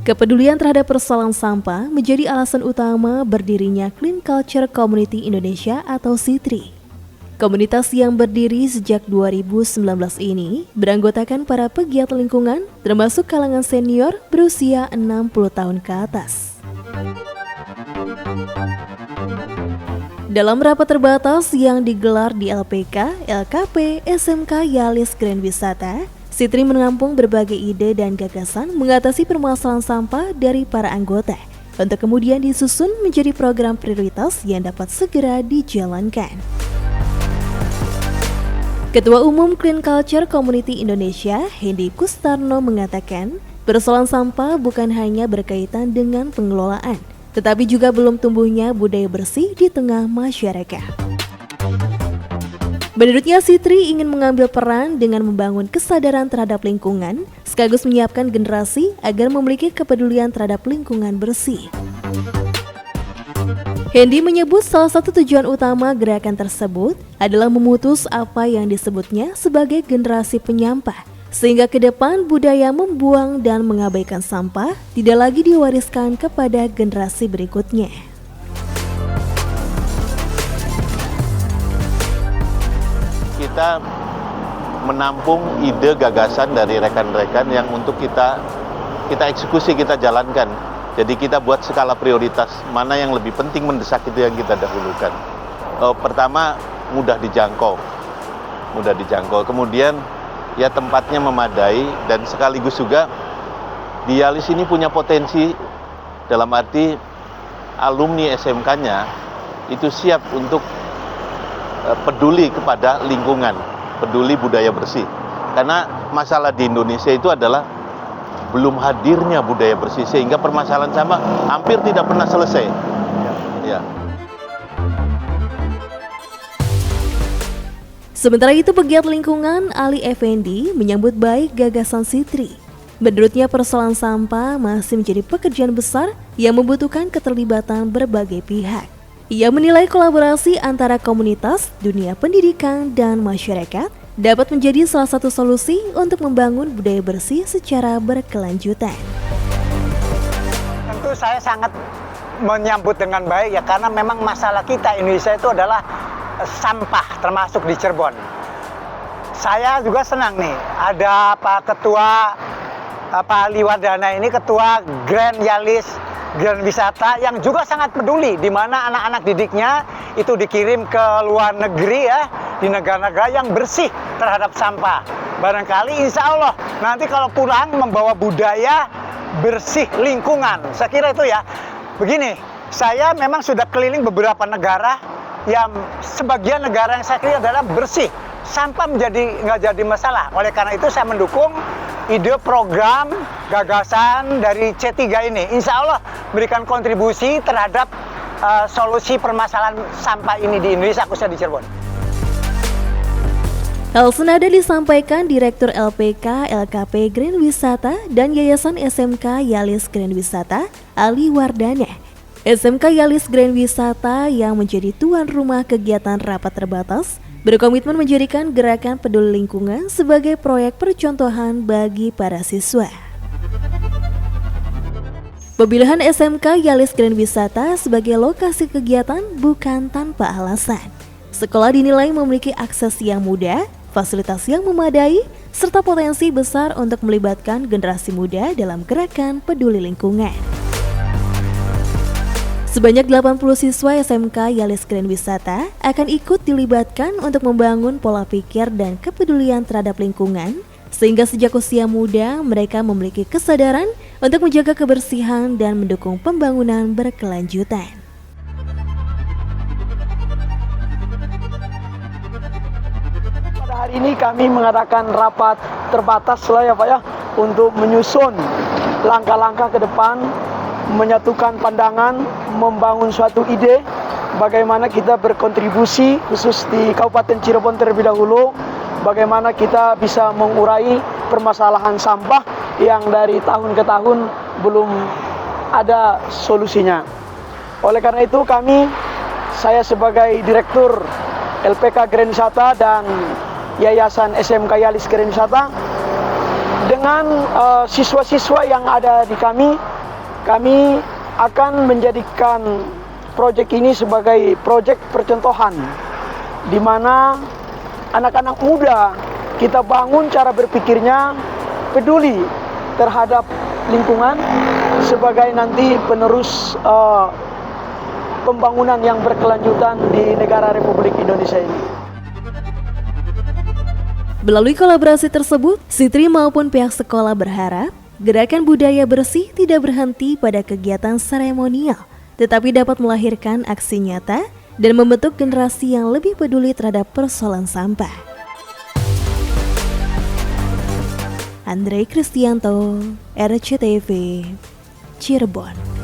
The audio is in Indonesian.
Kepedulian terhadap persoalan sampah menjadi alasan utama berdirinya Clean Culture Community Indonesia atau CITRI. Komunitas yang berdiri sejak 2019 ini beranggotakan para pegiat lingkungan termasuk kalangan senior berusia 60 tahun ke atas. Dalam rapat terbatas yang digelar di LPK, LKP, SMK Yalis Grand Wisata, CITRI menampung berbagai ide dan gagasan mengatasi permasalahan sampah dari para anggota untuk kemudian disusun menjadi program prioritas yang dapat segera dijalankan. Ketua Umum Clean Culture Community Indonesia, Hendy Kustarno mengatakan, persoalan sampah bukan hanya berkaitan dengan pengelolaan, tetapi juga belum tumbuhnya budaya bersih di tengah masyarakat. Menurutnya, CITRI ingin mengambil peran dengan membangun kesadaran terhadap lingkungan, sekaligus menyiapkan generasi agar memiliki kepedulian terhadap lingkungan bersih. Hendy menyebut salah satu tujuan utama gerakan tersebut adalah memutus apa yang disebutnya sebagai generasi penyampah, sehingga ke depan budaya membuang dan mengabaikan sampah tidak lagi diwariskan kepada generasi berikutnya. Kita menampung ide gagasan dari rekan-rekan yang untuk kita eksekusi, kita jalankan. Jadi kita buat skala prioritas, mana yang lebih penting mendesak itu yang kita dahulukan. Pertama, mudah dijangkau. Kemudian ya tempatnya memadai dan sekaligus juga di Yalis ini punya potensi dalam arti alumni SMK-nya itu siap untuk peduli kepada lingkungan, peduli budaya bersih. Karena masalah di Indonesia itu adalah belum hadirnya budaya bersih, sehingga permasalahan sampah hampir tidak pernah selesai. Ya. Sementara itu, pegiat lingkungan Ali Effendi menyambut baik gagasan CITRI. Menurutnya, persoalan sampah masih menjadi pekerjaan besar yang membutuhkan keterlibatan berbagai pihak. Ia menilai kolaborasi antara komunitas, dunia pendidikan, dan masyarakat dapat menjadi salah satu solusi untuk membangun budaya bersih secara berkelanjutan. Tentu saya sangat menyambut dengan baik ya, karena memang masalah kita Indonesia itu adalah sampah, termasuk di Cirebon. Saya juga senang nih, ada Pak Ketua Pak Ali Wardana ini, Ketua Grand Yalis Grand Wisata yang juga sangat peduli, di mana anak-anak didiknya itu dikirim ke luar negeri ya, di negara-negara yang bersih terhadap sampah. Barangkali insya Allah nanti kalau pulang membawa budaya bersih lingkungan. Saya kira itu ya. Begini, saya memang sudah keliling beberapa negara yang sebagian negara yang saya kira adalah bersih. Sampah nggak jadi masalah. Oleh karena itu saya mendukung ide program gagasan dari C3 ini. Insya Allah berikan kontribusi terhadap solusi permasalahan sampah ini di Indonesia, khususnya di Cirebon. Hal senada disampaikan Direktur LPK LKP Grand Wisata dan Yayasan SMK Yalis Grand Wisata, Ali Wardana. SMK Yalis Grand Wisata yang menjadi tuan rumah kegiatan rapat terbatas berkomitmen menjadikan gerakan peduli lingkungan sebagai proyek percontohan bagi para siswa. Pemilihan SMK Yalis Grand Wisata sebagai lokasi kegiatan bukan tanpa alasan. Sekolah dinilai memiliki akses yang mudah, fasilitas yang memadai, serta potensi besar untuk melibatkan generasi muda dalam gerakan peduli lingkungan. Sebanyak 80 siswa SMK Yalis Grand Wisata akan ikut dilibatkan untuk membangun pola pikir dan kepedulian terhadap lingkungan, sehingga sejak usia muda mereka memiliki kesadaran untuk menjaga kebersihan dan mendukung pembangunan berkelanjutan. Pada hari ini kami mengadakan rapat terbatas lah ya Pak ya, untuk menyusun langkah-langkah ke depan, menyatukan pandangan, membangun suatu ide bagaimana kita berkontribusi khusus di Kabupaten Cirebon terlebih dahulu, bagaimana kita bisa mengurai permasalahan sampah yang dari tahun ke tahun belum ada solusinya. Oleh karena itu saya sebagai Direktur LPK Grand Wisata dan Yayasan SMK Yalis Grand Wisata, dengan siswa-siswa yang ada di kami, kami akan menjadikan proyek ini sebagai proyek percontohan, di mana anak-anak muda kita bangun cara berpikirnya peduli terhadap lingkungan sebagai nanti penerus pembangunan yang berkelanjutan di negara Republik Indonesia ini. Melalui kolaborasi tersebut, Sitri maupun pihak sekolah berharap gerakan budaya bersih tidak berhenti pada kegiatan seremonial, tetapi dapat melahirkan aksi nyata dan membentuk generasi yang lebih peduli terhadap persoalan sampah. Andre Kristianto, RCTV, Cirebon.